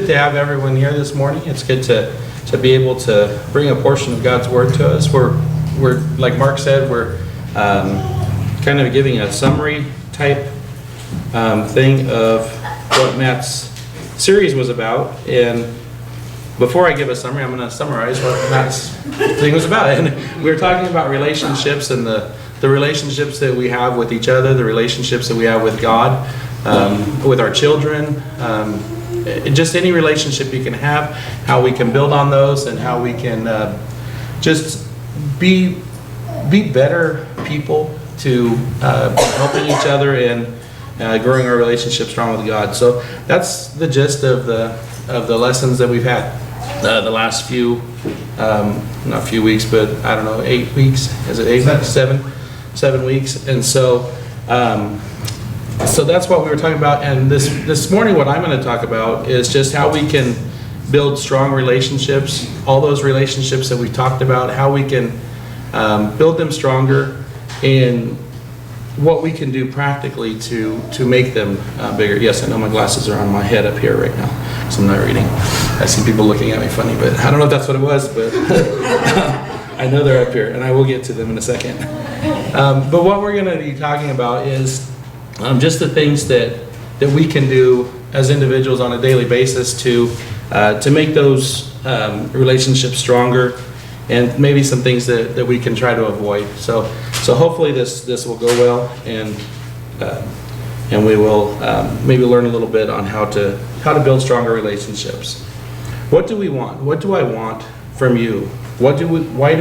good to have everyone here this morning. It's good to be able to bring a portion of God's Word to us. We're like Mark said, we're kind of giving a summary type thing of what Matt's series was about. And before I give a summary, I'm going to summarize what Matt's thing was about. And we were talking about relationships and the relationships that we have with each other, the relationships that we have with God, with our children, just any relationship you can have, how we can build on those, and how we can just be better people to helping each other and growing our relationship strong with God. So that's the gist of the lessons that we've had the last few, not few weeks, but I don't know, 8 weeks. Is it 8 weeks? 7 weeks. And so so that's what we were talking about. And this morning, what I'm going to talk about is just how we can build strong relationships, all those relationships that we talked about, how we can build them stronger, and what we can do practically to make them bigger. Yes, I know my glasses are on my head up here right now, so I'm not reading. I see people looking at me funny, but I don't know if that's what it was, but I know they're up here, and I will get to them in a second. But what we're going to be talking about is just the things that we can do as individuals on a daily basis to make those relationships stronger, and maybe some things that we can try to avoid. So hopefully this will go well, and we will maybe learn a little bit on how to build stronger relationships. What do we want? What do I want from you? Why do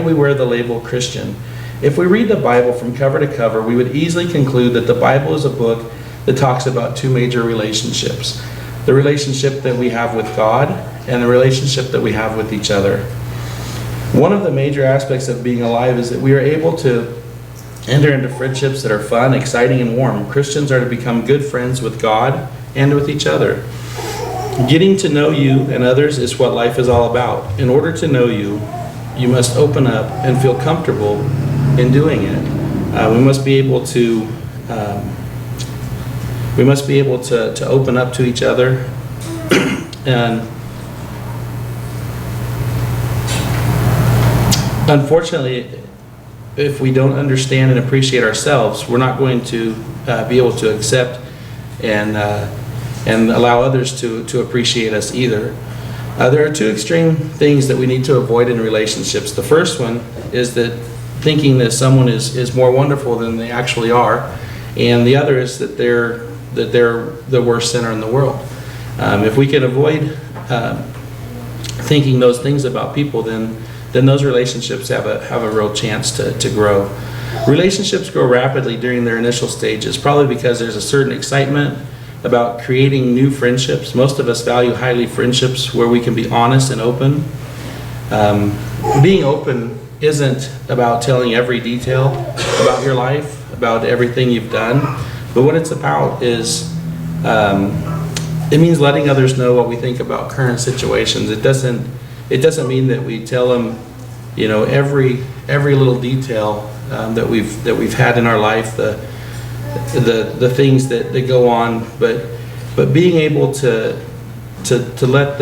we wear the label Christian? If we read the Bible from cover to cover, we would easily conclude that the Bible is a book that talks about two major relationships: the relationship that we have with God and the relationship that we have with each other. One of the major aspects of being alive is that we are able to enter into friendships that are fun, exciting, and warm. Christians are to become good friends with God and with each other. Getting to know you and others is what life is all about. In order to know you, you must open up and feel comfortable in doing it. We must be able to open up to each other, and unfortunately, if we don't understand and appreciate ourselves, we're not going to be able to accept and allow others to appreciate us either. There are two extreme things that we need to avoid in relationships. The first one is that thinking that someone is more wonderful than they actually are, and the other is that they're the worst sinner in the world. If we can avoid thinking those things about people, then those relationships have a real chance to grow. Relationships grow rapidly during their initial stages, probably because there's a certain excitement about creating new friendships. Most of us value highly friendships where we can be honest and open. Being open isn't about telling every detail about your life, about everything you've done, but what it's about is it means letting others know what we think about current situations. It doesn't mean that we tell them, every little detail that we've had in our life, the things that go on, but being able to let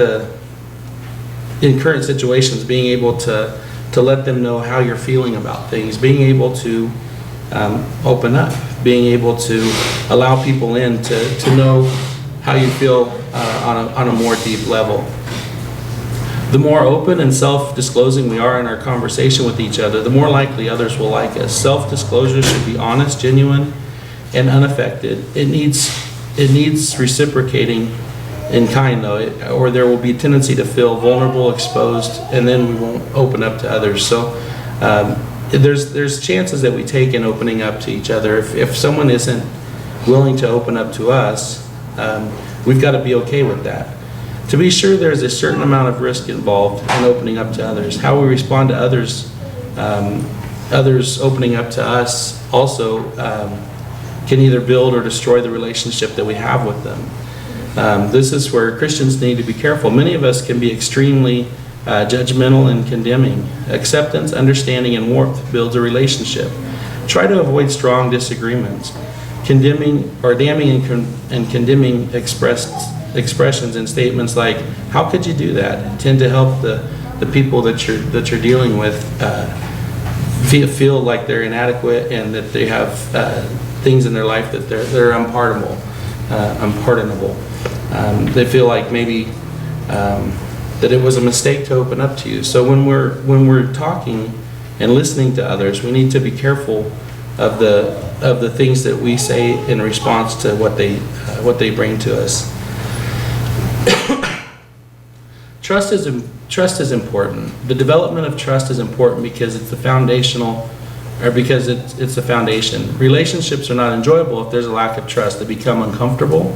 in current situations, being able to let them know how you're feeling about things, being able to open up, being able to allow people in to know how you feel on a more deep level. The more open and self-disclosing we are in our conversation with each other, the more likely others will like us. Self-disclosure should be honest, genuine, and unaffected. It needs reciprocating in kind, though, or there will be a tendency to feel vulnerable, exposed, and then we won't open up to others. So there's chances that we take in opening up to each other. If someone isn't willing to open up to us, we've got to be okay with that. To be sure, there's a certain amount of risk involved in opening up to others. How we respond to others opening up to us also can either build or destroy the relationship that we have with them. This is where Christians need to be careful. Many of us can be extremely judgmental and condemning. Acceptance, understanding, and warmth builds a relationship. Try to avoid strong disagreements. Condemning or damning and condemning expressed expressions and statements like, how could you do that, tend to help the people that you're dealing with feel like they're inadequate and that they have things in their life that they're unpardonable. They feel like maybe that it was a mistake to open up to you. So when we're talking and listening to others, we need to be careful of the things that we say in response to what they bring to us. Trust is important. The development of trust is important because it's the foundational, or because it's the foundation. Relationships are not enjoyable if there's a lack of trust. They become uncomfortable.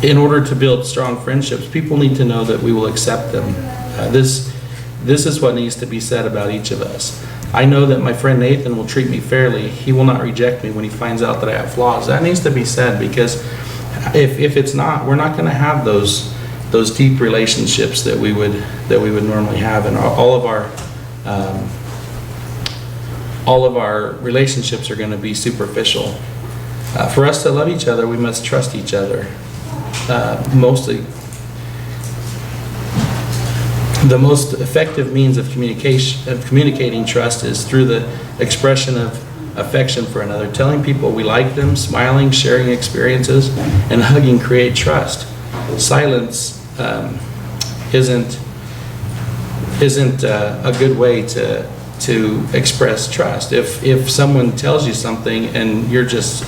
In order to build strong friendships, people need to know that we will accept them. This is what needs to be said about each of us. I know that my friend Nathan will treat me fairly. He will not reject me when he finds out that I have flaws. That needs to be said, because if it's not, we're not going to have those deep relationships that we would normally have, and all of our relationships are going to be superficial. For us to love each other, we must trust each other. Mostly, the most effective means of communicating trust is through the expression of affection for another. Telling people we like them, smiling, sharing experiences, and hugging create trust. Silence isn't a good way to express trust. If someone tells you something and you're just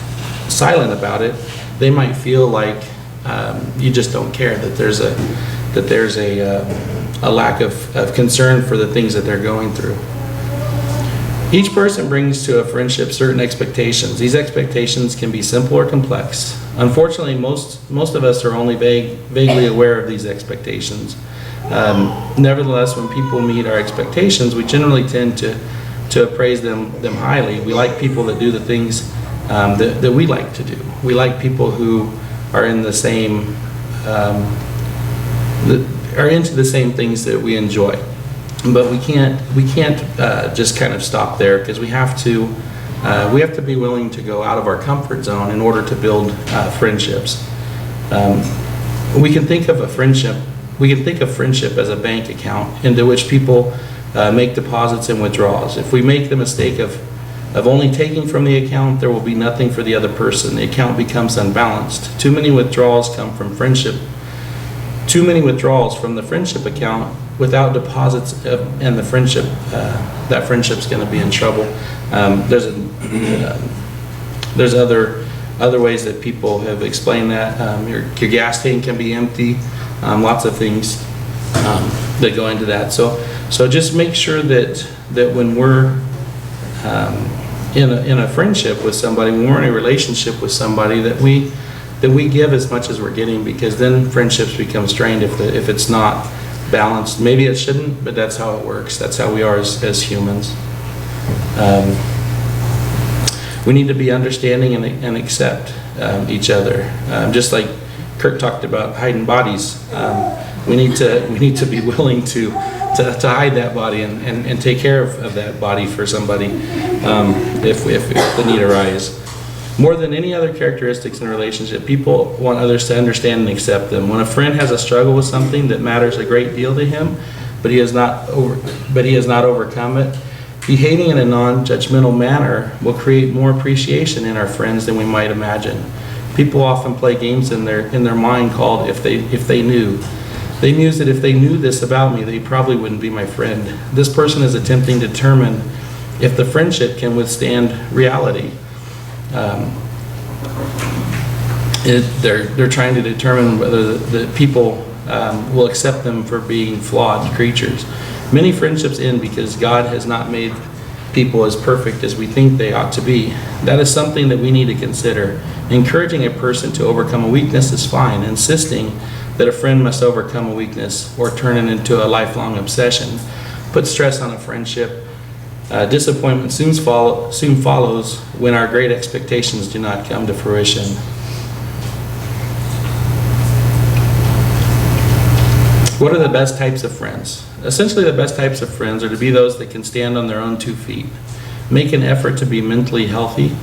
silent about it, they might feel like you just don't care, that there's a lack of concern for the things that they're going through. Each person brings to a friendship certain expectations. These expectations can be simple or complex. Unfortunately, most of us are only vaguely aware of these expectations. Nevertheless, when people meet our expectations, we generally tend to appraise them highly. We like people that do the things that we like to do. We like people who are in the same are into the same things that we enjoy. But we can't just kind of stop there, because we have to be willing to go out of our comfort zone in order to build friendships. We can think of friendship as a bank account into which people make deposits and withdrawals. If we make the mistake of only taking from the account, there will be nothing for the other person. The account becomes unbalanced. Too many withdrawals from the friendship account without deposits and the friendship, that friendship's going to be in trouble. There's other ways that people have explained that. Your gas tank can be empty. Lots of things that go into that. So just make sure that when we're in a friendship with somebody, when we're in a relationship with somebody, that we give as much as we're getting, because then friendships become strained if it's not balanced. Maybe it shouldn't, but that's how it works. That's how we are as humans. We need to be understanding and accept each other. Just like Kurt talked about hiding bodies, we need to be willing to hide that body and take care of that body for somebody if the need arises. More than any other characteristics in a relationship, people want others to understand and accept them. When a friend has a struggle with something that matters a great deal to him, but he has not overcome it, behaving in a non-judgmental manner will create more appreciation in our friends than we might imagine. People often play games in their mind called "if they knew." They muse that if they knew this about me, they probably wouldn't be my friend. This person is attempting to determine if the friendship can withstand reality. They're trying to determine whether the people will accept them for being flawed creatures. Many friendships end because God has not made people as perfect as we think they ought to be. That is something that we need to consider. Encouraging a person to overcome a weakness is fine. Insisting that a friend must overcome a weakness or turn it into a lifelong obsession puts stress on a friendship. Disappointment soon follows when our great expectations do not come to fruition. What are the best types of friends? Essentially, the best types of friends are to be those that can stand on their own 2 feet, make an effort to be mentally healthy.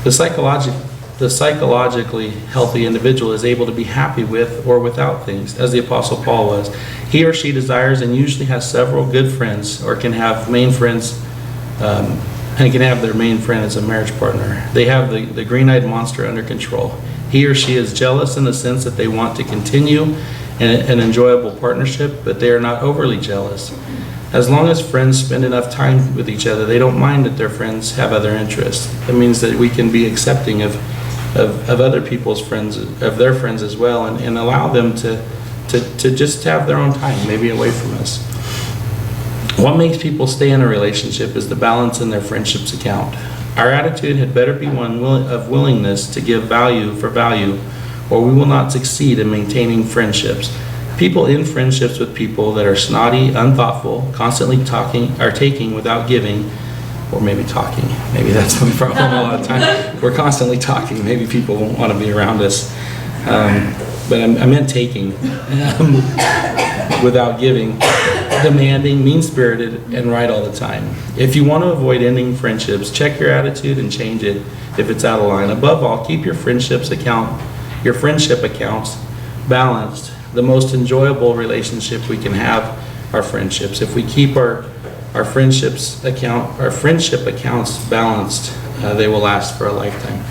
The the psychologically healthy individual is able to be happy with or without things, as the Apostle Paul was. He or she desires and usually has several good friends, or can have main friends, and can have their main friend as a marriage partner. They have the green-eyed monster under control. He or she is jealous in the sense that they want to continue an enjoyable partnership, but they are not overly jealous. As long as friends spend enough time with each other, they don't mind that their friends have other interests. It means that we can be accepting of other people's friends, of their friends as well, and allow them to just have their own time, maybe away from us. What makes people stay in a relationship is the balance in their friendships account. Our attitude had better be one of willingness to give value for value, or we will not succeed in maintaining friendships. People in friendships with people that are snotty, unthoughtful, constantly taking without giving, or maybe talking. Maybe that's my problem a lot of times. We're constantly talking. Maybe people won't want to be around us. But I meant taking without giving. Demanding, mean-spirited, and right all the time. If you want to avoid ending friendships, check your attitude and change it if it's out of line. Above all, keep your friendship accounts balanced. The most enjoyable relationship we can have are friendships. If we keep our friendship accounts balanced, they will last for a lifetime.